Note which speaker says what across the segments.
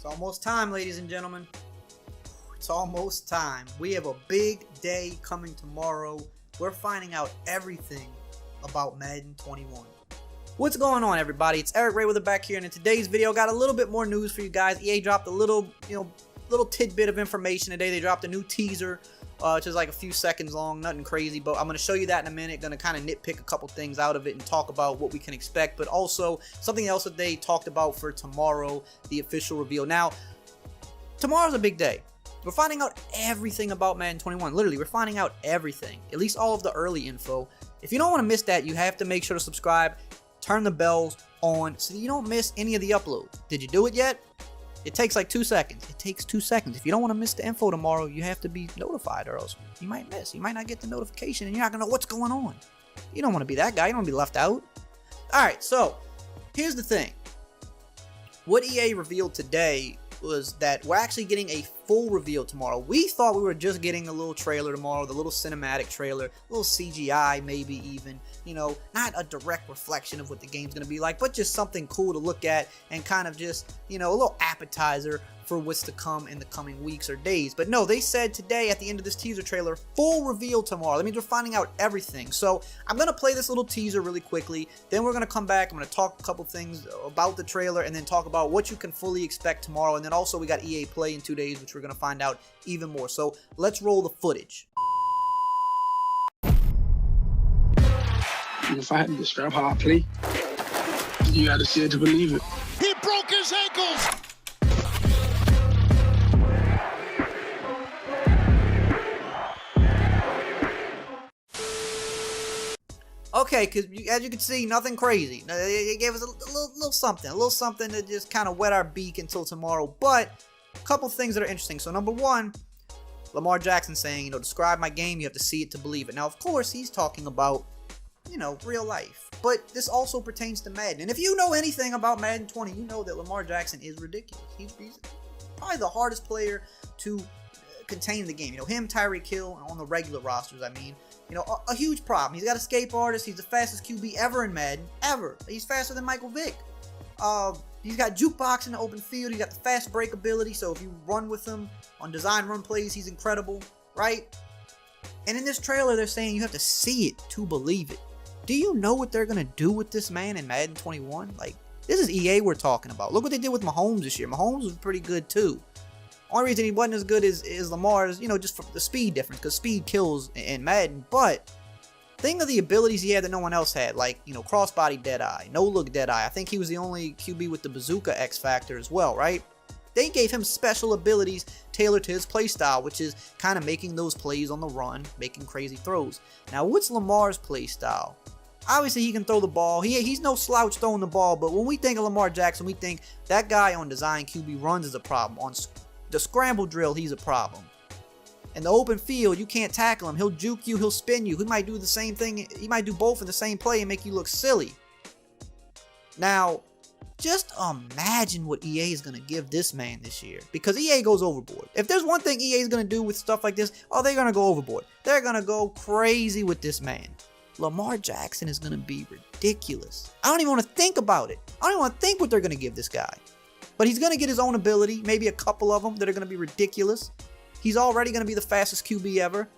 Speaker 1: almost time, ladies and gentlemen. It's almost time. We have a big day coming tomorrow. We're finding out everything about Madden 21. What's going on, everybody? It's EricRayweather back here, and in today's video, got a little bit more news for you guys. EA dropped a little tidbit of information today. They dropped a new teaser, which is like a few seconds long, nothing crazy, but I'm going to show you that in a minute. Going to kind of nitpick a couple things out of it and talk about what we can expect, but also something else that they talked about for tomorrow, the official reveal. Now, tomorrow's a big day. We're finding out everything about Madden 21. Literally, we're finding out everything, at least all of the early info. If you don't want to miss that, you have to make sure to subscribe, turn the bells on so that you don't miss any of the uploads. Did you do it yet? It takes like 2 seconds. It takes 2 seconds. If you don't want to miss the info tomorrow, you have to be notified, or else you might miss. You might not get the notification, and you're not going to know what's going on. You don't want to be that guy. You don't want to be left out. Alright, so here's the thing. What EA revealed today was that we're actually getting a full reveal tomorrow. We thought we were just getting a little trailer tomorrow, the little cinematic trailer, a little CGI maybe even, you know, not a direct reflection of what the game's going to be like, but just something cool to look at and kind of just, you know, a little appetizer for what's to come in the coming weeks or days. But no, they said today at the end of this teaser trailer, full reveal tomorrow. That means we're finding out everything. So I'm going to play this little teaser really quickly. Then we're going to come back. I'm going to talk a couple things about the trailer and then talk about what you can fully expect tomorrow. And then also we got EA Play in 2 days, which we're going to find out even more. So let's roll the footage.
Speaker 2: If I had to describe how I play, you got to see it to believe it.
Speaker 3: He broke his ankles!
Speaker 1: Okay, because as you can see, nothing crazy. It gave us a little something to just kind of wet our beak until tomorrow. But a couple things that are interesting. So number one, Lamar Jackson saying, you know, describe my game, you have to see it to believe it. Now, of course, he's talking about, you know, real life. But this also pertains to Madden. And if you know anything about Madden 20, you know that Lamar Jackson is ridiculous. He's probably the hardest player to contain the game. You know, him, Tyreek Hill, on the regular rosters, I mean. You know, a huge problem. He's got escape artist. He's the fastest QB ever in Madden. Ever. He's faster than Michael Vick. He's got jukebox in the open field. He's got the fast break ability. So if you run with him on design run plays, he's incredible. Right? And in this trailer, they're saying you have to see it to believe it. Do you know what they're going to do with this man in Madden 21? Like, this is EA we're talking about. Look what they did with Mahomes this year. Mahomes was pretty good too. Only reason he wasn't as good as Lamar is, you know, just for the speed difference, because speed kills in Madden. But think of the abilities he had that no one else had, like, you know, crossbody deadeye, no look deadeye. I think he was the only QB with the bazooka X factor as well, right? They gave him special abilities tailored to his play style, which is kind of making those plays on the run, making crazy throws. Now, what's Lamar's play style? Obviously, he can throw the ball. He's no slouch throwing the ball, but when we think of Lamar Jackson, we think that guy on design QB runs is a problem. On the scramble drill, he's a problem. In the open field, you can't tackle him. He'll juke you, he'll spin you. He might do the same thing. He might do both in the same play and make you look silly. Now, just imagine what EA is going to give this man this year. Because EA goes overboard. If there's one thing EA is going to do with stuff like this, oh, they're going to go overboard. They're going to go crazy with this man. Lamar Jackson is going to be ridiculous. I don't even want to think about it. I don't even want to think what they're going to give this guy. But he's going to get his own ability, maybe a couple of them that are going to be ridiculous. He's already going to be the fastest QB ever.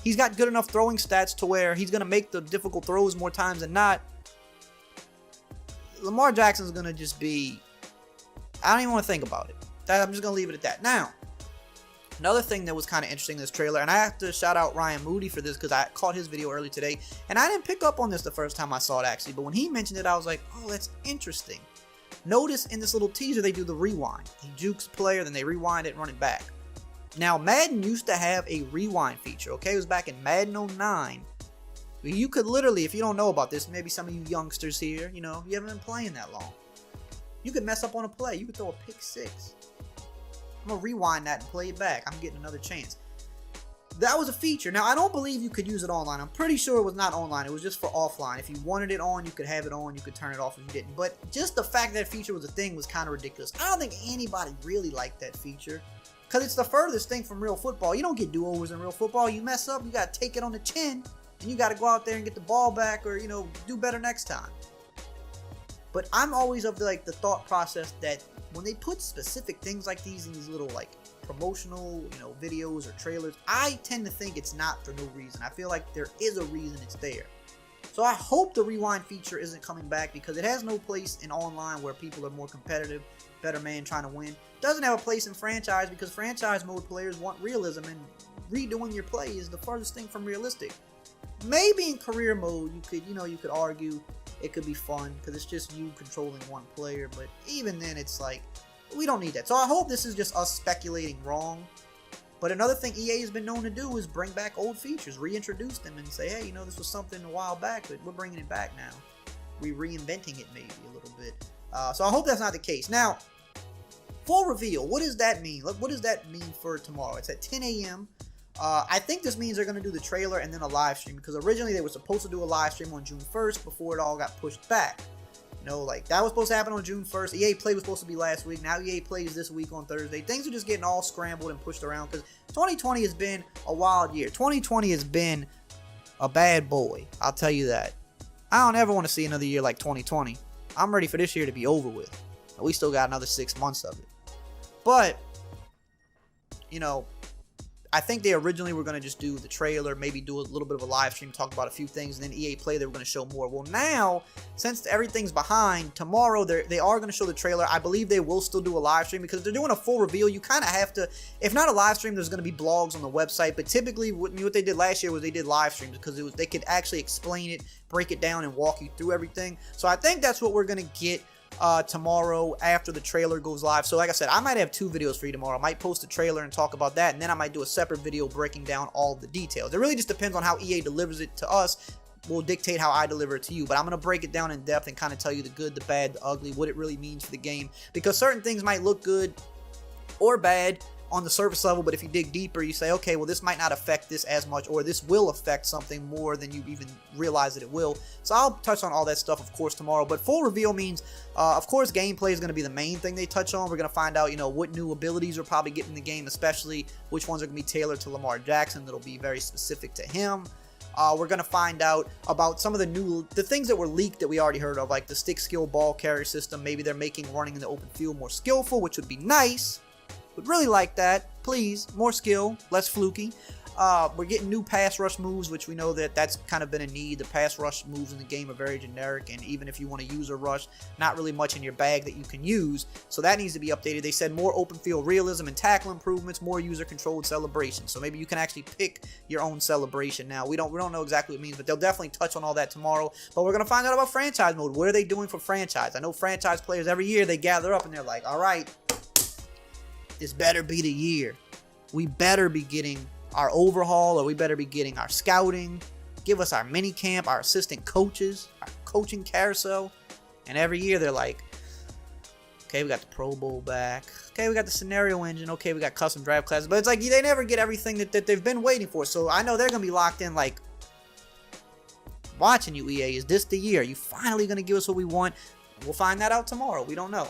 Speaker 1: He's got good enough throwing stats to where he's going to make the difficult throws more times than not. Lamar Jackson's going to just be... I don't even want to think about it. I'm just going to leave it at that. Now, another thing that was kind of interesting in this trailer, and I have to shout out Ryan Moody for this because I caught his video early today, and I didn't pick up on this the first time I saw it actually, but when he mentioned it, I was like, oh, that's interesting. Notice in this little teaser, they do the rewind. He jukes the player, then they rewind it and run it back. Now, Madden used to have a rewind feature, okay? It was back in Madden 09. You could literally, if you don't know about this, maybe some of you youngsters here, you know, you haven't been playing that long. You could mess up on a play. You could throw a pick six. I'm going to rewind that and play it back. I'm getting another chance. That was a feature. Now, I don't believe you could use it online. I'm pretty sure it was not online. It was just for offline. If you wanted it on, you could have it on. You could turn it off if you didn't. But just the fact that feature was a thing was kind of ridiculous. I don't think anybody really liked that feature because it's the furthest thing from real football. You don't get do-overs in real football. You mess up, you got to take it on the chin, and you got to go out there and get the ball back or, you know, do better next time. But I'm always of the thought process that when they put specific things like these in these little like promotional, videos or trailers, I tend to think it's not for no reason. I feel like there is a reason it's there. So I hope the rewind feature isn't coming back, because it has no place in online where people are more competitive, better man trying to win. It doesn't have a place in franchise, because franchise mode players want realism, and redoing your play is the farthest thing from realistic. Maybe in career mode you could argue it could be fun because it's just you controlling one player, but even then it's like, we don't need that. So I hope this is just us speculating wrong. But another thing EA has been known to do is bring back old features, reintroduce them, and say, hey, this was something a while back, but we're bringing it back now. We're reinventing it maybe a little bit. So I hope that's not the case. Now, full reveal, what does that mean? What does that mean for tomorrow? It's at 10 a.m. I think this means they're going to do the trailer and then a live stream, because originally they were supposed to do a live stream on June 1st before it all got pushed back. That was supposed to happen on June 1st. EA Play was supposed to be last week. Now EA Play is this week on Thursday. Things are just getting all scrambled and pushed around, because 2020 has been a wild year. 2020 has been a bad boy. I'll tell you that. I don't ever want to see another year like 2020. I'm ready for this year to be over with. We still got another 6 months of it. But, I think they originally were going to just do the trailer, maybe do a little bit of a live stream, talk about a few things, and then EA Play, they were going to show more. Well, now, since everything's behind, tomorrow they are going to show the trailer. I believe they will still do a live stream, because they're doing a full reveal. You kind of have to, if not a live stream, there's going to be blogs on the website. But typically, what they did last year was they did live streams, because they could actually explain it, break it down, and walk you through everything. So I think that's what we're going to get tomorrow after the trailer goes live. So like I said, I might have 2 videos for you tomorrow. I might post a trailer and talk about that, and then I might do a separate video breaking down all the details. It really just depends on how EA delivers it to us. Will dictate how I deliver it to you, but I'm going to break it down in depth and kind of tell you the good, the bad, the ugly, what it really means for the game, because certain things might look good or bad on the surface level, but if you dig deeper, you say, okay, well, this might not affect this as much, or this will affect something more than you even realize that it will. So I'll touch on all that stuff, of course, tomorrow. But full reveal means, of course, gameplay is going to be the main thing they touch on. We're going to find out, what new abilities we're probably getting in the game, especially which ones are going to be tailored to Lamar Jackson. That'll be very specific to him. We're going to find out about some of the things that were leaked that we already heard of, like the stick skill ball carrier system. Maybe they're making running in the open field more skillful, which would be nice. Would really like that. Please, more skill, less fluky. We're getting new pass rush moves, which we know that's kind of been a need. The pass rush moves in the game are very generic, and even if you want to use a rush, not really much in your bag that you can use. So that needs to be updated. They said more open field realism and tackle improvements, more user-controlled celebration. So maybe you can actually pick your own celebration now. We don't know exactly what it means, but they'll definitely touch on all that tomorrow. But we're going to find out about franchise mode. What are they doing for franchise? I know franchise players every year, they gather up and they're like, all right, this better be the year. We better be getting our overhaul, or we better be getting our scouting. Give us our mini camp, our assistant coaches, our coaching carousel. And every year they're like, okay, we got the Pro Bowl back. Okay, we got the scenario engine. Okay, we got custom draft classes. But it's like they never get everything that they've been waiting for. So I know they're going to be locked in like, watching you, EA. Is this the year? Are you finally going to give us what we want? We'll find that out tomorrow. We don't know.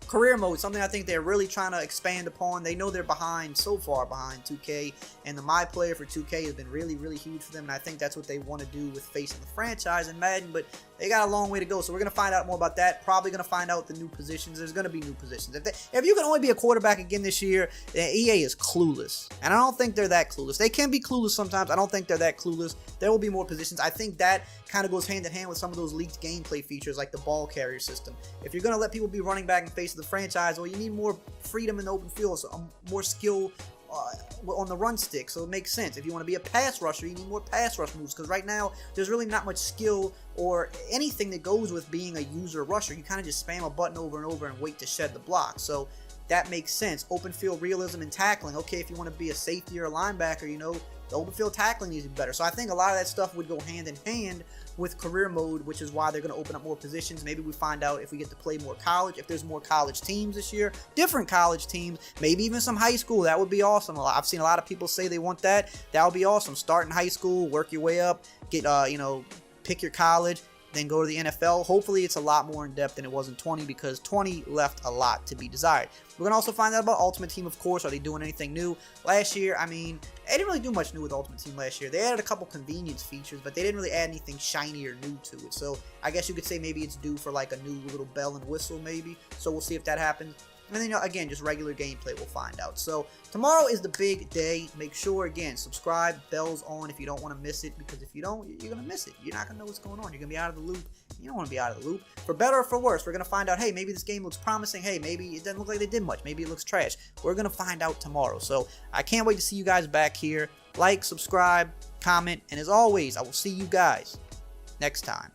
Speaker 1: Career mode, something I think they're really trying to expand upon. They know they're behind, so far behind 2K, and the My Player for 2K has been really, really huge for them, and I think that's what they want to do with facing the franchise in Madden, but they got a long way to go, so we're going to find out more about that. Probably going to find out the new positions. There's going to be new positions. If you can only be a quarterback again this year, then EA is clueless, and I don't think they're that clueless. They can be clueless sometimes. I don't think they're that clueless. There will be more positions. I think that kind of goes hand in hand with some of those leaked gameplay features like the ball carrier system. If you're going to let people be running back in face of the franchise, well, you need more freedom in the open field, so more skill on the run stick, so it makes sense. If you want to be a pass rusher, you need more pass rush moves, because right now there's really not much skill or anything that goes with being a user rusher. You kind of just spam a button over and over and wait to shed the block, so that makes sense. Open field realism and tackling. Okay, if you want to be a safety or a linebacker, the open field tackling needs to be better. So I think a lot of that stuff would go hand in hand with career mode, which is why they're going to open up more positions. Maybe we find out if we get to play more college, if there's more college teams this year, different college teams, maybe even some high school. That would be awesome. I've seen a lot of people say they want that. That would be awesome. Start in high school, work your way up, get pick your college, then go to the NFL. Hopefully it's a lot more in depth than it was in 20, because 20 left a lot to be desired. We're going to also find out about Ultimate Team, of course. Are they doing anything new? Last year, they didn't really do much new with Ultimate Team last year. They added a couple convenience features, but they didn't really add anything shiny or new to it. So I guess you could say maybe it's due for like a new little bell and whistle maybe. So we'll see if that happens. And then, again, just regular gameplay, we'll find out. So tomorrow is the big day. Make sure, again, subscribe, bells on if you don't want to miss it, because if you don't, you're going to miss it. You're not going to know what's going on. You're going to be out of the loop. You don't want to be out of the loop. For better or for worse, we're going to find out, hey, maybe this game looks promising. Hey, maybe it doesn't look like they did much. Maybe it looks trash. We're going to find out tomorrow. So I can't wait to see you guys back here. Like, subscribe, comment, and as always, I will see you guys next time.